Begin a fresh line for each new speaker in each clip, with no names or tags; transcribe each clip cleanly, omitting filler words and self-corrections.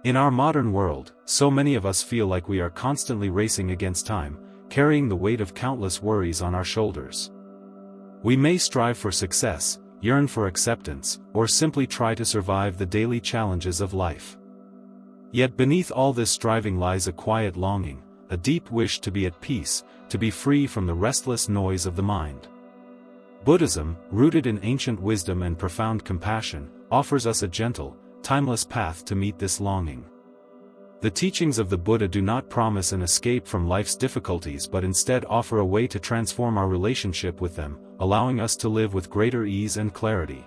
In our modern world, so many of us feel like we are constantly racing against time, carrying the weight of countless worries on our shoulders. We may strive for success, yearn for acceptance, or simply try to survive the daily challenges of life. Yet beneath all this striving lies a quiet longing, a deep wish to be at peace, to be free from the restless noise of the mind. Buddhism, rooted in ancient wisdom and profound compassion, offers us a gentle, timeless path to meet this longing. The teachings of the Buddha do not promise an escape from life's difficulties but instead offer a way to transform our relationship with them, allowing us to live with greater ease and clarity.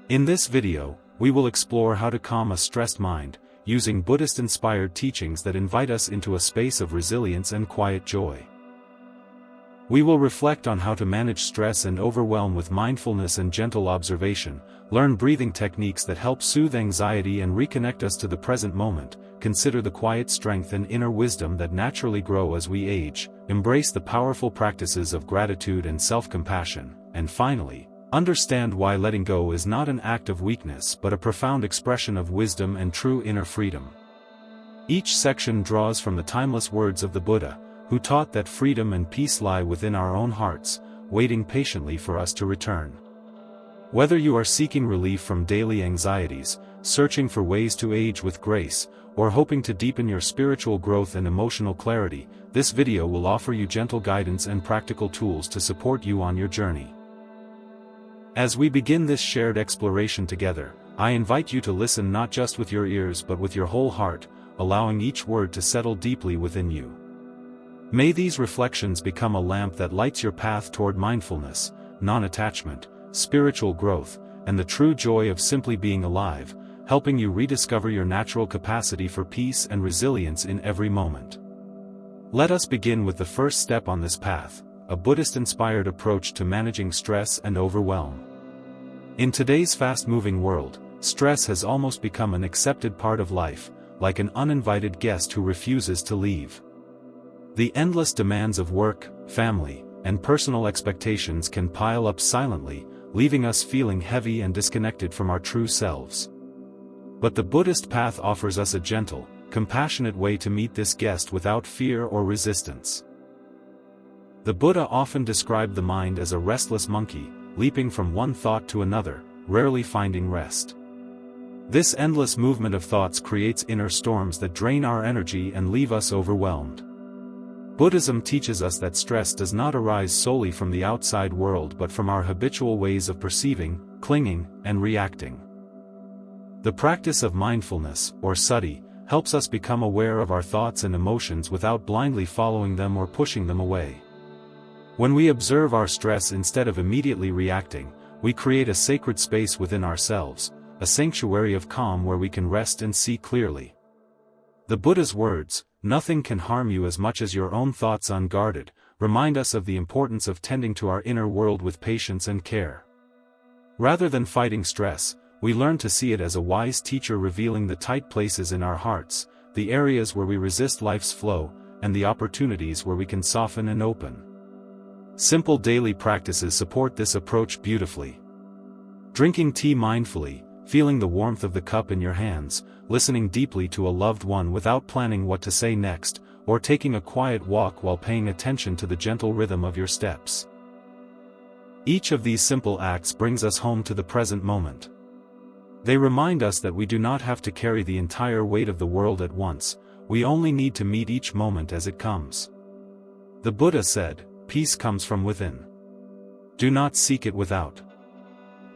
In this video, we will explore how to calm a stressed mind, using Buddhist-inspired teachings that invite us into a space of resilience and quiet joy. We will reflect on how to manage stress and overwhelm with mindfulness and gentle observation, learn breathing techniques that help soothe anxiety and reconnect us to the present moment, consider the quiet strength and inner wisdom that naturally grow as we age, embrace the powerful practices of gratitude and self-compassion, and finally, understand why letting go is not an act of weakness but a profound expression of wisdom and true inner freedom. Each section draws from the timeless words of the Buddha, who taught that freedom and peace lie within our own hearts, waiting patiently for us to return. Whether you are seeking relief from daily anxieties, searching for ways to age with grace, or hoping to deepen your spiritual growth and emotional clarity, this video will offer you gentle guidance and practical tools to support you on your journey. As we begin this shared exploration together, I invite you to listen not just with your ears but with your whole heart, allowing each word to settle deeply within you. May these reflections become a lamp that lights your path toward mindfulness, non-attachment, spiritual growth, and the true joy of simply being alive, helping you rediscover your natural capacity for peace and resilience in every moment. Let us begin with the first step on this path, a Buddhist-inspired approach to managing stress and overwhelm. In today's fast-moving world, stress has almost become an accepted part of life, like an uninvited guest who refuses to leave. The endless demands of work, family, and personal expectations can pile up silently, leaving us feeling heavy and disconnected from our true selves. But the Buddhist path offers us a gentle, compassionate way to meet this guest without fear or resistance. The Buddha often described the mind as a restless monkey, leaping from one thought to another, rarely finding rest. This endless movement of thoughts creates inner storms that drain our energy and leave us overwhelmed. Buddhism teaches us that stress does not arise solely from the outside world but from our habitual ways of perceiving, clinging, and reacting. The practice of mindfulness, or sati, helps us become aware of our thoughts and emotions without blindly following them or pushing them away. When we observe our stress instead of immediately reacting, we create a sacred space within ourselves, a sanctuary of calm where we can rest and see clearly. The Buddha's words, "Nothing can harm you as much as your own thoughts unguarded," remind us of the importance of tending to our inner world with patience and care. Rather than fighting stress, we learn to see it as a wise teacher revealing the tight places in our hearts, the areas where we resist life's flow, and the opportunities where we can soften and open. Simple daily practices support this approach beautifully. Drinking tea mindfully, feeling the warmth of the cup in your hands, listening deeply to a loved one without planning what to say next, or taking a quiet walk while paying attention to the gentle rhythm of your steps. Each of these simple acts brings us home to the present moment. They remind us that we do not have to carry the entire weight of the world at once, we only need to meet each moment as it comes. The Buddha said, "Peace comes from within. Do not seek it without."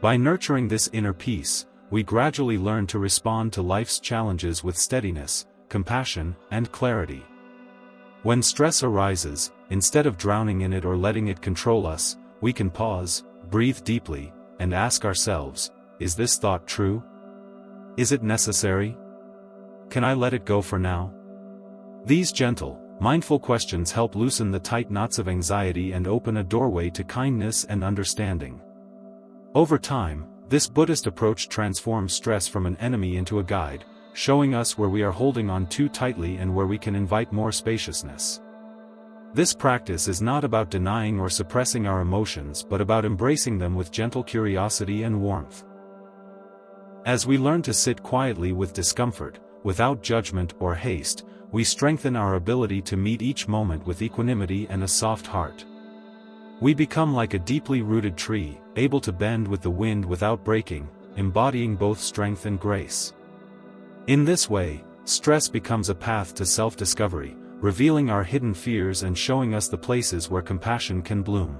By nurturing this inner peace, we gradually learn to respond to life's challenges with steadiness, compassion, and clarity. When stress arises, instead of drowning in it or letting it control us, we can pause, breathe deeply, and ask ourselves, is this thought true? Is it necessary? Can I let it go for now? These gentle, mindful questions help loosen the tight knots of anxiety and open a doorway to kindness and understanding. Over time, this Buddhist approach transforms stress from an enemy into a guide, showing us where we are holding on too tightly and where we can invite more spaciousness. This practice is not about denying or suppressing our emotions but about embracing them with gentle curiosity and warmth. As we learn to sit quietly with discomfort, without judgment or haste, we strengthen our ability to meet each moment with equanimity and a soft heart. We become like a deeply rooted tree, able to bend with the wind without breaking, embodying both strength and grace. In this way, stress becomes a path to self-discovery, revealing our hidden fears and showing us the places where compassion can bloom.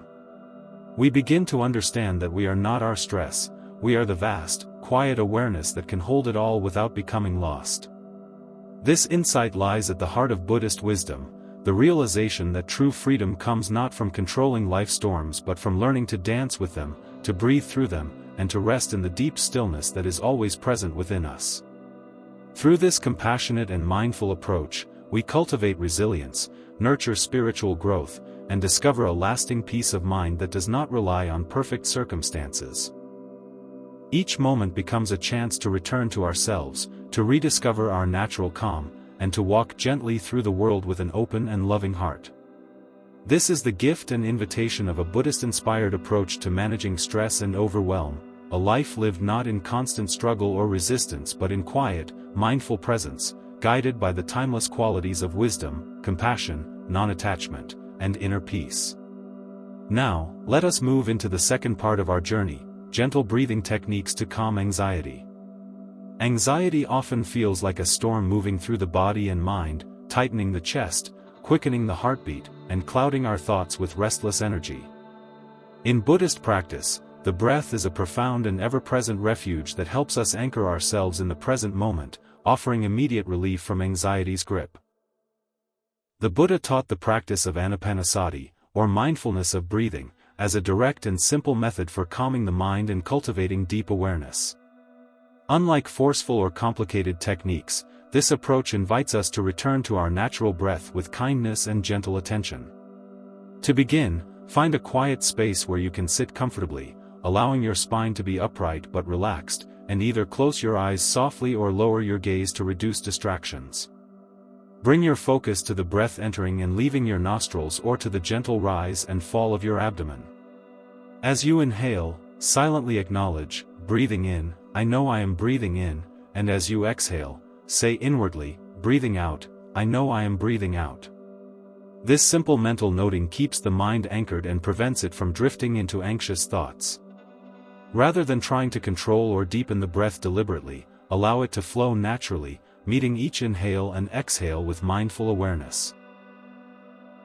We begin to understand that we are not our stress, we are the vast, quiet awareness that can hold it all without becoming lost. This insight lies at the heart of Buddhist wisdom, the realization that true freedom comes not from controlling life's storms but from learning to dance with them, to breathe through them, and to rest in the deep stillness that is always present within us. Through this compassionate and mindful approach, we cultivate resilience, nurture spiritual growth, and discover a lasting peace of mind that does not rely on perfect circumstances. Each moment becomes a chance to return to ourselves, to rediscover our natural calm, and to walk gently through the world with an open and loving heart. This is the gift and invitation of a Buddhist-inspired approach to managing stress and overwhelm, a life lived not in constant struggle or resistance but in quiet, mindful presence, guided by the timeless qualities of wisdom, compassion, non-attachment, and inner peace. Now, let us move into the second part of our journey, gentle breathing techniques to calm anxiety. Anxiety often feels like a storm moving through the body and mind, tightening the chest, quickening the heartbeat, and clouding our thoughts with restless energy. In Buddhist practice, the breath is a profound and ever-present refuge that helps us anchor ourselves in the present moment, offering immediate relief from anxiety's grip. The Buddha taught the practice of anapanasati, or mindfulness of breathing, as a direct and simple method for calming the mind and cultivating deep awareness. Unlike forceful or complicated techniques, this approach invites us to return to our natural breath with kindness and gentle attention. To begin, find a quiet space where you can sit comfortably, allowing your spine to be upright but relaxed, and either close your eyes softly or lower your gaze to reduce distractions. Bring your focus to the breath entering and leaving your nostrils or to the gentle rise and fall of your abdomen. As you inhale, silently acknowledge, breathing in, I know I am breathing in, and as you exhale, say inwardly, breathing out, I know I am breathing out. This simple mental noting keeps the mind anchored and prevents it from drifting into anxious thoughts. Rather than trying to control or deepen the breath deliberately, allow it to flow naturally, meeting each inhale and exhale with mindful awareness.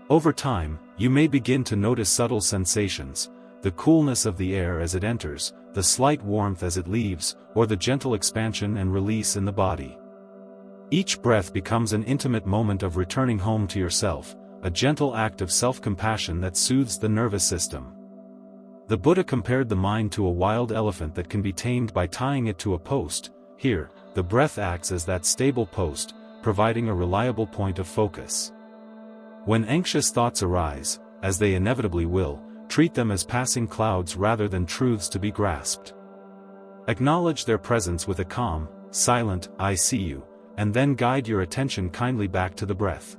Over time, you may begin to notice subtle sensations, the coolness of the air as it enters, the slight warmth as it leaves, or the gentle expansion and release in the body. Each breath becomes an intimate moment of returning home to yourself, a gentle act of self-compassion that soothes the nervous system. The Buddha compared the mind to a wild elephant that can be tamed by tying it to a post. Here, the breath acts as that stable post, providing a reliable point of focus. When anxious thoughts arise, as they inevitably will, treat them as passing clouds rather than truths to be grasped. Acknowledge their presence with a calm, silent, I see you, and then guide your attention kindly back to the breath.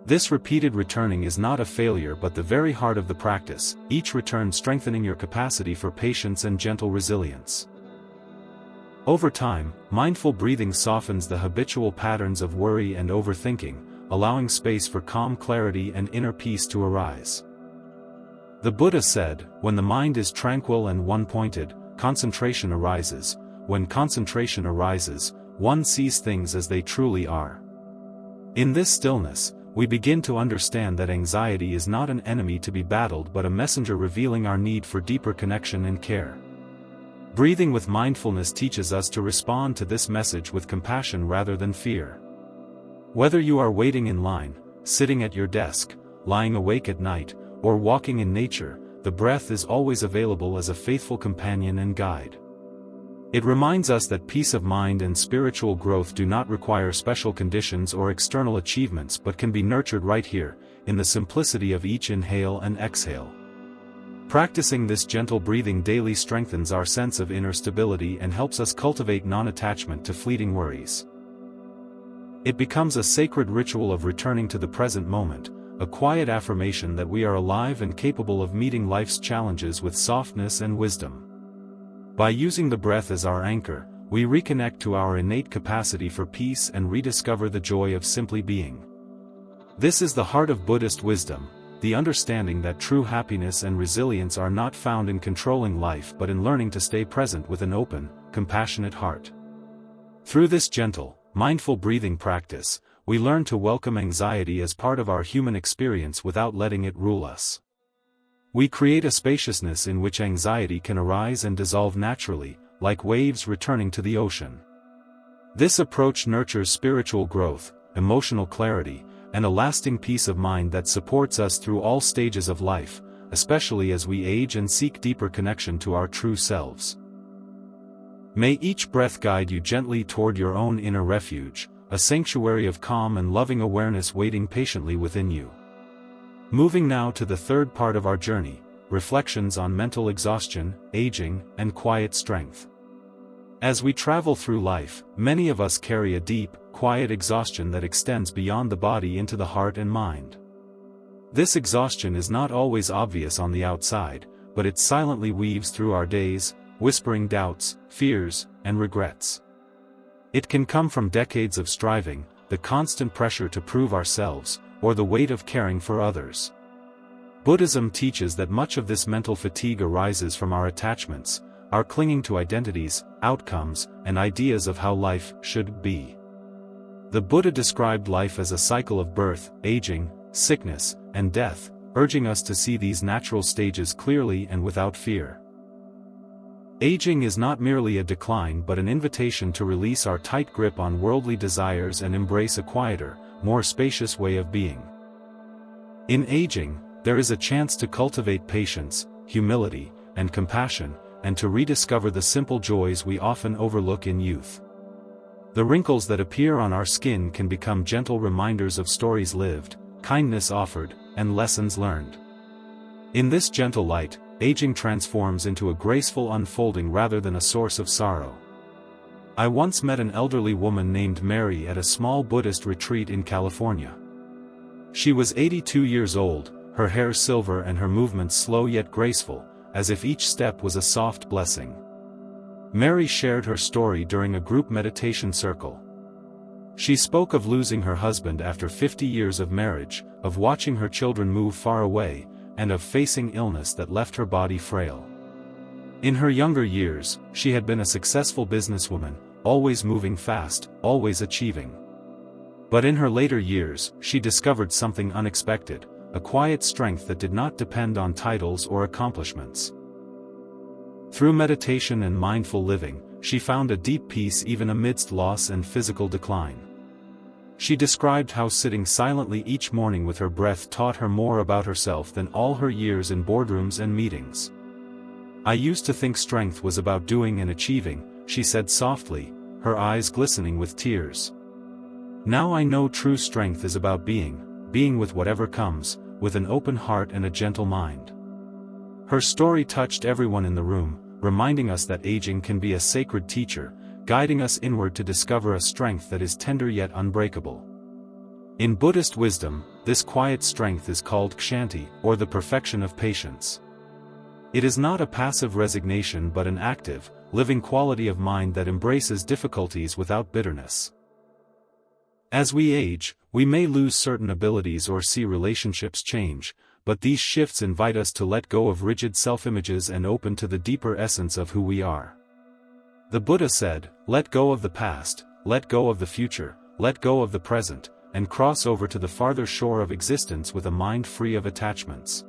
This repeated returning is not a failure but the very heart of the practice, each return strengthening your capacity for patience and gentle resilience. Over time, mindful breathing softens the habitual patterns of worry and overthinking, allowing space for calm clarity and inner peace to arise. The Buddha said, when the mind is tranquil and one-pointed, concentration arises. When concentration arises, one sees things as they truly are. In this stillness, we begin to understand that anxiety is not an enemy to be battled but a messenger revealing our need for deeper connection and care. Breathing with mindfulness teaches us to respond to this message with compassion rather than fear. Whether you are waiting in line, sitting at your desk, lying awake at night, or walking in nature, the breath is always available as a faithful companion and guide. It reminds us that peace of mind and spiritual growth do not require special conditions or external achievements but can be nurtured right here, in the simplicity of each inhale and exhale. Practicing this gentle breathing daily strengthens our sense of inner stability and helps us cultivate non-attachment to fleeting worries. It becomes a sacred ritual of returning to the present moment, a quiet affirmation that we are alive and capable of meeting life's challenges with softness and wisdom. By using the breath as our anchor, we reconnect to our innate capacity for peace and rediscover the joy of simply being. This is the heart of Buddhist wisdom, the understanding that true happiness and resilience are not found in controlling life but in learning to stay present with an open, compassionate heart. Through this gentle, mindful breathing practice, we learn to welcome anxiety as part of our human experience without letting it rule us. We create a spaciousness in which anxiety can arise and dissolve naturally, like waves returning to the ocean. This approach nurtures spiritual growth, emotional clarity, and a lasting peace of mind that supports us through all stages of life, especially as we age and seek deeper connection to our true selves. May each breath guide you gently toward your own inner refuge, a sanctuary of calm and loving awareness waiting patiently within you. Moving now to the third part of our journey, reflections on mental exhaustion, aging, and quiet strength. As we travel through life, many of us carry a deep, quiet exhaustion that extends beyond the body into the heart and mind. This exhaustion is not always obvious on the outside, but it silently weaves through our days, whispering doubts, fears, and regrets. It can come from decades of striving, the constant pressure to prove ourselves, or the weight of caring for others. Buddhism teaches that much of this mental fatigue arises from our attachments, our clinging to identities, outcomes, and ideas of how life should be. The Buddha described life as a cycle of birth, aging, sickness, and death, urging us to see these natural stages clearly and without fear. Aging is not merely a decline but an invitation to release our tight grip on worldly desires and embrace a quieter, more spacious way of being. In aging, there is a chance to cultivate patience, humility, and compassion, and to rediscover the simple joys we often overlook in youth. The wrinkles that appear on our skin can become gentle reminders of stories lived, kindness offered, and lessons learned. In this gentle light, aging transforms into a graceful unfolding rather than a source of sorrow. I once met an elderly woman named Mary at a small Buddhist retreat in California. She was 82 years old, her hair silver and her movements slow yet graceful, as if each step was a soft blessing. Mary shared her story during a group meditation circle. She spoke of losing her husband after 50 years of marriage, of watching her children move far away, and of facing illness that left her body frail. In her younger years, she had been a successful businesswoman, always moving fast, always achieving. But in her later years, she discovered something unexpected, a quiet strength that did not depend on titles or accomplishments. Through meditation and mindful living, she found a deep peace even amidst loss and physical decline. She described how sitting silently each morning with her breath taught her more about herself than all her years in boardrooms and meetings. "I used to think strength was about doing and achieving," she said softly, her eyes glistening with tears. "Now I know true strength is about being with whatever comes, with an open heart and a gentle mind." Her story touched everyone in the room, reminding us that aging can be a sacred teacher, guiding us inward to discover a strength that is tender yet unbreakable. In Buddhist wisdom, this quiet strength is called kshanti, or the perfection of patience. It is not a passive resignation but an active, living quality of mind that embraces difficulties without bitterness. As we age, we may lose certain abilities or see relationships change, but these shifts invite us to let go of rigid self-images and open to the deeper essence of who we are. The Buddha said, "Let go of the past, let go of the future, let go of the present, and cross over to the farther shore of existence with a mind free of attachments."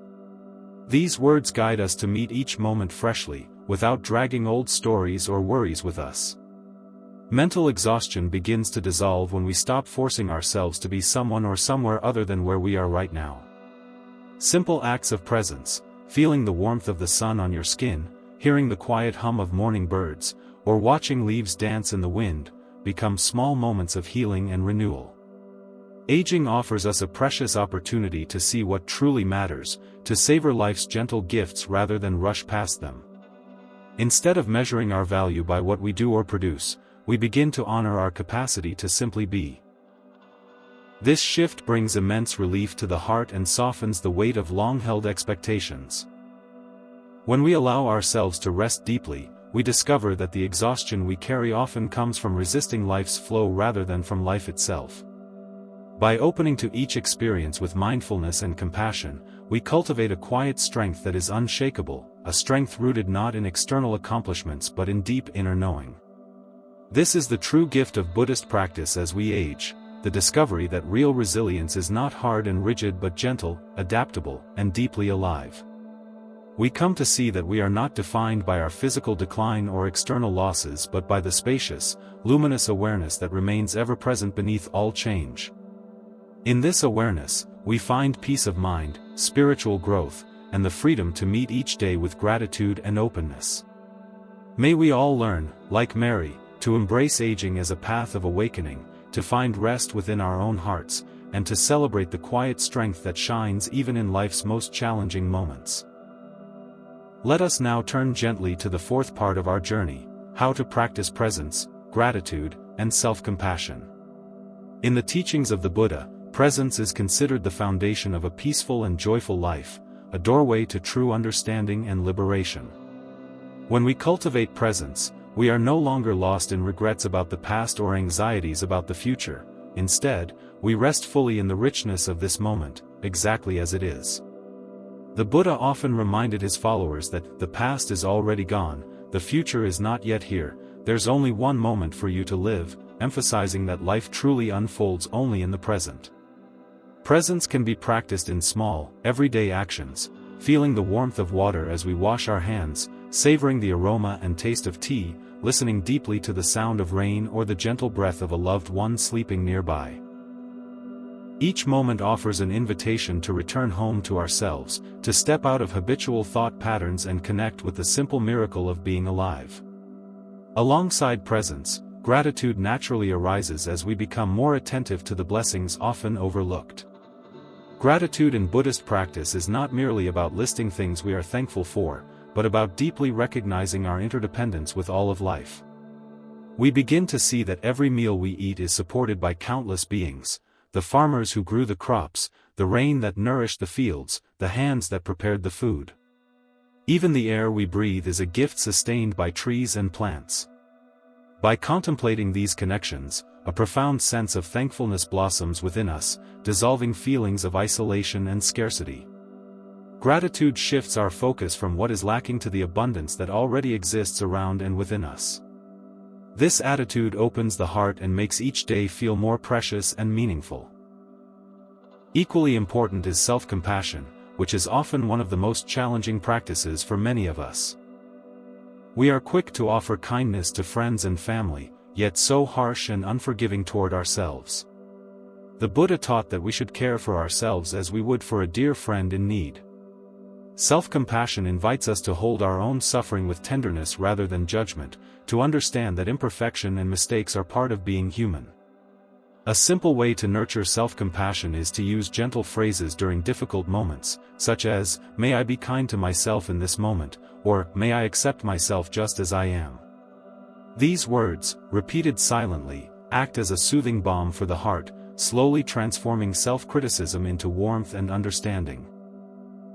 These words guide us to meet each moment freshly, without dragging old stories or worries with us. Mental exhaustion begins to dissolve when we stop forcing ourselves to be someone or somewhere other than where we are right now. Simple acts of presence, feeling the warmth of the sun on your skin, hearing the quiet hum of morning birds, or watching leaves dance in the wind, become small moments of healing and renewal. Aging offers us a precious opportunity to see what truly matters, to savor life's gentle gifts rather than rush past them. Instead of measuring our value by what we do or produce, we begin to honor our capacity to simply be. This shift brings immense relief to the heart and softens the weight of long-held expectations. When we allow ourselves to rest deeply, we discover that the exhaustion we carry often comes from resisting life's flow rather than from life itself. By opening to each experience with mindfulness and compassion, we cultivate a quiet strength that is unshakable, a strength rooted not in external accomplishments but in deep inner knowing. This is the true gift of Buddhist practice as we age, the discovery that real resilience is not hard and rigid but gentle, adaptable, and deeply alive. We come to see that we are not defined by our physical decline or external losses but by the spacious, luminous awareness that remains ever present beneath all change. In this awareness, we find peace of mind, spiritual growth, and the freedom to meet each day with gratitude and openness. May we all learn, like Mary, to embrace aging as a path of awakening, to find rest within our own hearts, and to celebrate the quiet strength that shines even in life's most challenging moments. Let us now turn gently to the fourth part of our journey, how to practice presence, gratitude, and self-compassion. In the teachings of the Buddha, presence is considered the foundation of a peaceful and joyful life, a doorway to true understanding and liberation. When we cultivate presence, we are no longer lost in regrets about the past or anxieties about the future. Instead, we rest fully in the richness of this moment, exactly as it is. The Buddha often reminded his followers that the past is already gone, the future is not yet here, there's only one moment for you to live, emphasizing that life truly unfolds only in the present. Presence can be practiced in small, everyday actions, feeling the warmth of water as we wash our hands, savoring the aroma and taste of tea, listening deeply to the sound of rain or the gentle breath of a loved one sleeping nearby. Each moment offers an invitation to return home to ourselves, to step out of habitual thought patterns and connect with the simple miracle of being alive. Alongside presence, gratitude naturally arises as we become more attentive to the blessings often overlooked. Gratitude in Buddhist practice is not merely about listing things we are thankful for, but about deeply recognizing our interdependence with all of life. We begin to see that every meal we eat is supported by countless beings, the farmers who grew the crops, the rain that nourished the fields, the hands that prepared the food. Even the air we breathe is a gift sustained by trees and plants. By contemplating these connections, a profound sense of thankfulness blossoms within us, dissolving feelings of isolation and scarcity. Gratitude shifts our focus from what is lacking to the abundance that already exists around and within us. This attitude opens the heart and makes each day feel more precious and meaningful. Equally important is self-compassion, which is often one of the most challenging practices for many of us. We are quick to offer kindness to friends and family, yet so harsh and unforgiving toward ourselves. The Buddha taught that we should care for ourselves as we would for a dear friend in need. Self-compassion invites us to hold our own suffering with tenderness rather than judgment, to understand that imperfection and mistakes are part of being human. A simple way to nurture self-compassion is to use gentle phrases during difficult moments, such as, "May I be kind to myself in this moment," or "May I accept myself just as I am." These words, repeated silently, act as a soothing balm for the heart, slowly transforming self-criticism into warmth and understanding.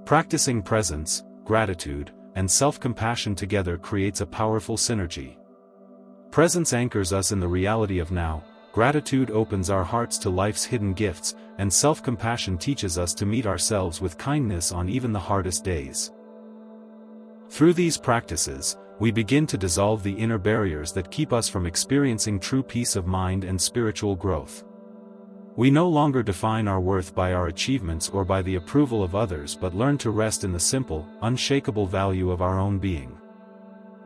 Practicing presence, gratitude, and self-compassion together creates a powerful synergy. Presence anchors us in the reality of now, gratitude opens our hearts to life's hidden gifts, and self-compassion teaches us to meet ourselves with kindness on even the hardest days. Through these practices, we begin to dissolve the inner barriers that keep us from experiencing true peace of mind and spiritual growth. We no longer define our worth by our achievements or by the approval of others but learn to rest in the simple, unshakable value of our own being.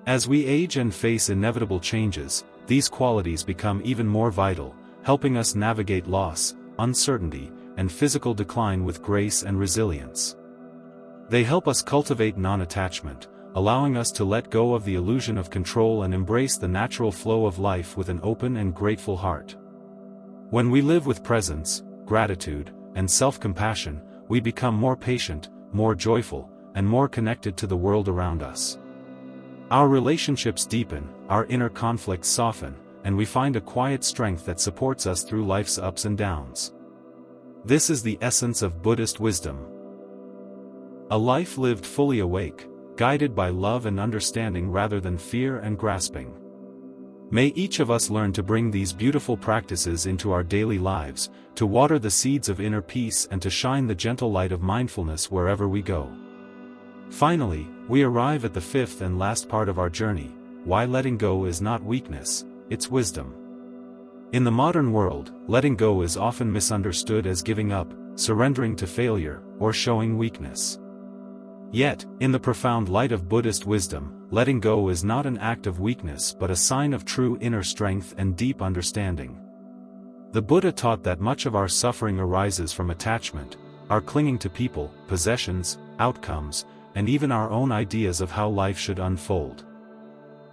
As we age and face inevitable changes, these qualities become even more vital, helping us navigate loss, uncertainty, and physical decline with grace and resilience. They help us cultivate non-attachment, allowing us to let go of the illusion of control and embrace the natural flow of life with an open and grateful heart. When we live with presence, gratitude, and self-compassion, we become more patient, more joyful, and more connected to the world around us. Our relationships deepen, our inner conflicts soften, and we find a quiet strength that supports us through life's ups and downs. This is the essence of Buddhist wisdom. A life lived fully awake, guided by love and understanding rather than fear and grasping. May each of us learn to bring these beautiful practices into our daily lives, to water the seeds of inner peace and to shine the gentle light of mindfulness wherever we go. Finally, we arrive at the fifth and last part of our journey: why letting go is not weakness, it's wisdom. In the modern world, letting go is often misunderstood as giving up, surrendering to failure, or showing weakness. Yet, in the profound light of Buddhist wisdom, letting go is not an act of weakness but a sign of true inner strength and deep understanding. The Buddha taught that much of our suffering arises from attachment, our clinging to people, possessions, outcomes, and even our own ideas of how life should unfold.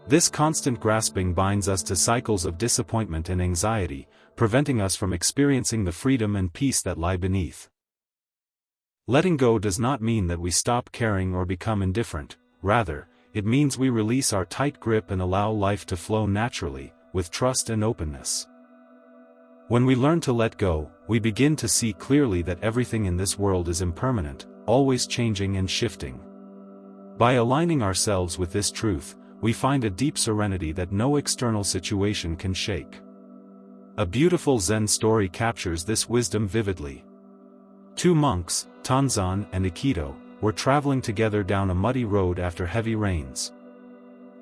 This constant grasping binds us to cycles of disappointment and anxiety, preventing us from experiencing the freedom and peace that lie beneath. Letting go does not mean that we stop caring or become indifferent, rather, it means we release our tight grip and allow life to flow naturally, with trust and openness. When we learn to let go, we begin to see clearly that everything in this world is impermanent, always changing and shifting. By aligning ourselves with this truth, we find a deep serenity that no external situation can shake. A beautiful Zen story captures this wisdom vividly. Two monks, Tanzan and Aikido, were traveling together down a muddy road after heavy rains.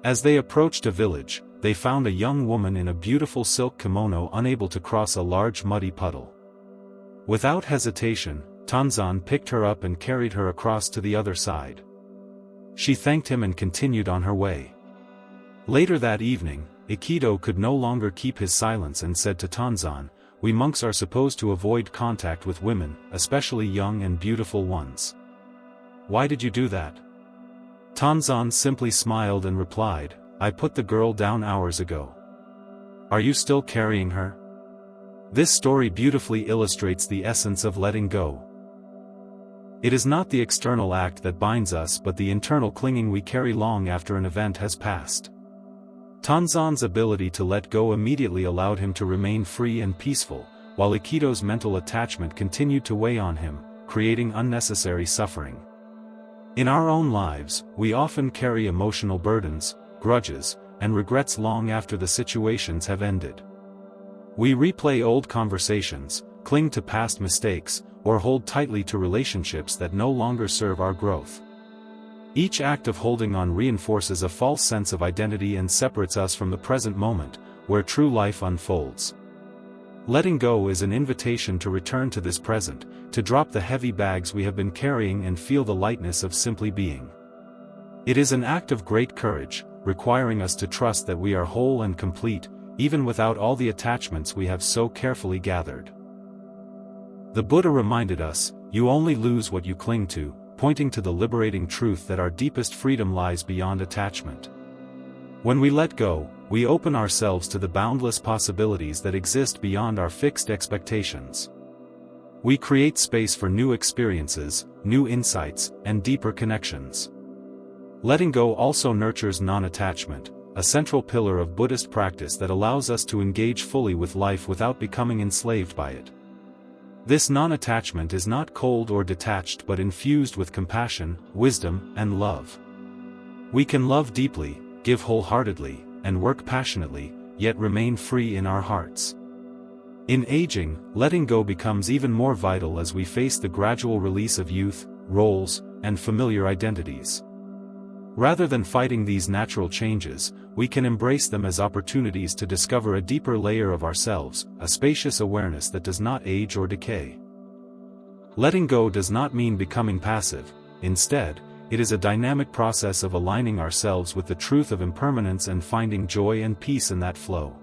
As they approached a village, they found a young woman in a beautiful silk kimono unable to cross a large muddy puddle. Without hesitation, Tanzan picked her up and carried her across to the other side. She thanked him and continued on her way. Later that evening, Aikido could no longer keep his silence and said to Tanzan, "We monks are supposed to avoid contact with women, especially young and beautiful ones. Why did you do that?" Tanzan simply smiled and replied, "I put the girl down hours ago. Are you still carrying her?" This story beautifully illustrates the essence of letting go. It is not the external act that binds us but the internal clinging we carry long after an event has passed. Tanzan's ability to let go immediately allowed him to remain free and peaceful, while Aikido's mental attachment continued to weigh on him, creating unnecessary suffering. In our own lives, we often carry emotional burdens, grudges, and regrets long after the situations have ended. We replay old conversations, cling to past mistakes, or hold tightly to relationships that no longer serve our growth. Each act of holding on reinforces a false sense of identity and separates us from the present moment, where true life unfolds. Letting go is an invitation to return to this present, to drop the heavy bags we have been carrying and feel the lightness of simply being. It is an act of great courage, requiring us to trust that we are whole and complete, even without all the attachments we have so carefully gathered. The Buddha reminded us, "You only lose what you cling to," pointing to the liberating truth that our deepest freedom lies beyond attachment. When we let go, we open ourselves to the boundless possibilities that exist beyond our fixed expectations. We create space for new experiences, new insights, and deeper connections. Letting go also nurtures non-attachment, a central pillar of Buddhist practice that allows us to engage fully with life without becoming enslaved by it. This non-attachment is not cold or detached but infused with compassion, wisdom, and love. We can love deeply, give wholeheartedly, and work passionately, yet remain free in our hearts. In aging, letting go becomes even more vital as we face the gradual release of youth, roles, and familiar identities. Rather than fighting these natural changes, we can embrace them as opportunities to discover a deeper layer of ourselves, a spacious awareness that does not age or decay. Letting go does not mean becoming passive, instead, it is a dynamic process of aligning ourselves with the truth of impermanence and finding joy and peace in that flow.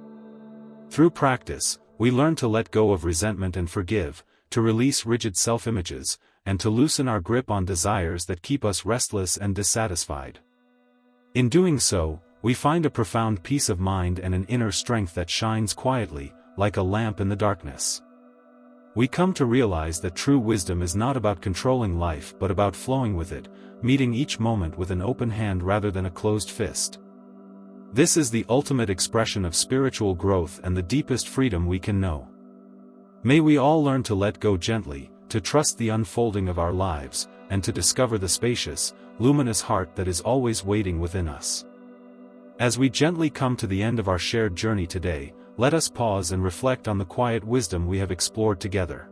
Through practice, we learn to let go of resentment and forgive, to release rigid self-images, and to loosen our grip on desires that keep us restless and dissatisfied. In doing so, we find a profound peace of mind and an inner strength that shines quietly, like a lamp in the darkness. We come to realize that true wisdom is not about controlling life but about flowing with it, meeting each moment with an open hand rather than a closed fist. This is the ultimate expression of spiritual growth and the deepest freedom we can know. May we all learn to let go gently, to trust the unfolding of our lives, and to discover the spacious, luminous heart that is always waiting within us. As we gently come to the end of our shared journey today, let us pause and reflect on the quiet wisdom we have explored together.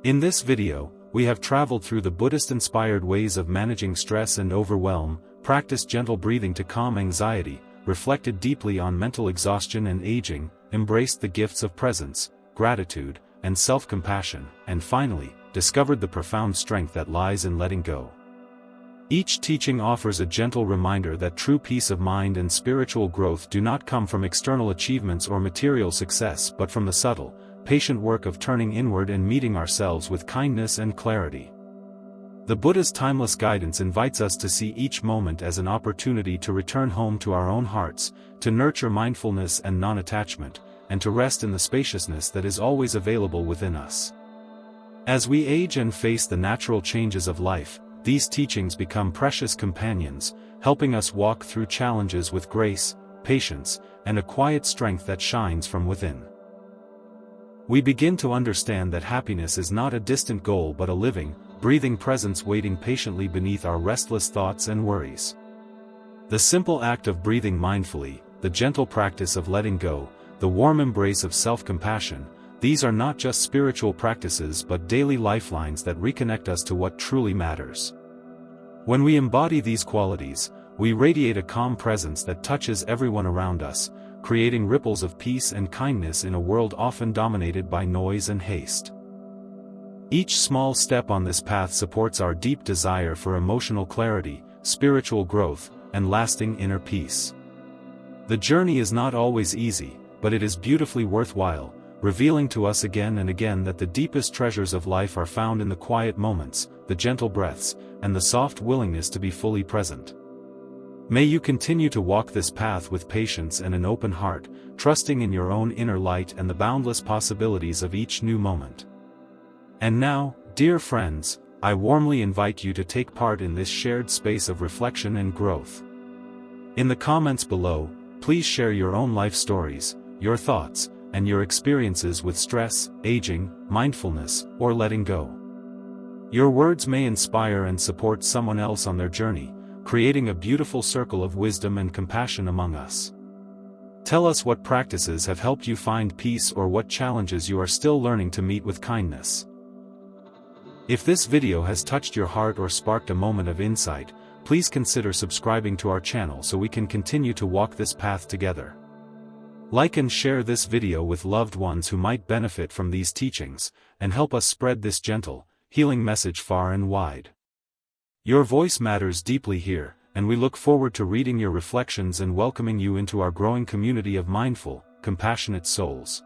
In this video, we have traveled through the Buddhist-inspired ways of managing stress and overwhelm, practiced gentle breathing to calm anxiety, reflected deeply on mental exhaustion and aging, embraced the gifts of presence, gratitude, and self-compassion, and finally, discovered the profound strength that lies in letting go. Each teaching offers a gentle reminder that true peace of mind and spiritual growth do not come from external achievements or material success but from the subtle, patient work of turning inward and meeting ourselves with kindness and clarity. The Buddha's timeless guidance invites us to see each moment as an opportunity to return home to our own hearts, to nurture mindfulness and non-attachment, and to rest in the spaciousness that is always available within us. As we age and face the natural changes of life, these teachings become precious companions, helping us walk through challenges with grace, patience, and a quiet strength that shines from within. We begin to understand that happiness is not a distant goal but a living, breathing presence waiting patiently beneath our restless thoughts and worries. The simple act of breathing mindfully, the gentle practice of letting go, the warm embrace of self-compassion, these are not just spiritual practices but daily lifelines that reconnect us to what truly matters. When we embody these qualities, we radiate a calm presence that touches everyone around us, creating ripples of peace and kindness in a world often dominated by noise and haste. Each small step on this path supports our deep desire for emotional clarity, spiritual growth, and lasting inner peace. The journey is not always easy, but it is beautifully worthwhile, revealing to us again and again that the deepest treasures of life are found in the quiet moments, the gentle breaths, and the soft willingness to be fully present. May you continue to walk this path with patience and an open heart, trusting in your own inner light and the boundless possibilities of each new moment. And now, dear friends, I warmly invite you to take part in this shared space of reflection and growth. In the comments below, please share your own life stories, your thoughts, and your experiences with stress, aging, mindfulness, or letting go. Your words may inspire and support someone else on their journey, creating a beautiful circle of wisdom and compassion among us. Tell us what practices have helped you find peace or what challenges you are still learning to meet with kindness. If this video has touched your heart or sparked a moment of insight, please consider subscribing to our channel so we can continue to walk this path together. Like and share this video with loved ones who might benefit from these teachings, and help us spread this gentle, healing message far and wide. Your voice matters deeply here, and we look forward to reading your reflections and welcoming you into our growing community of mindful, compassionate souls.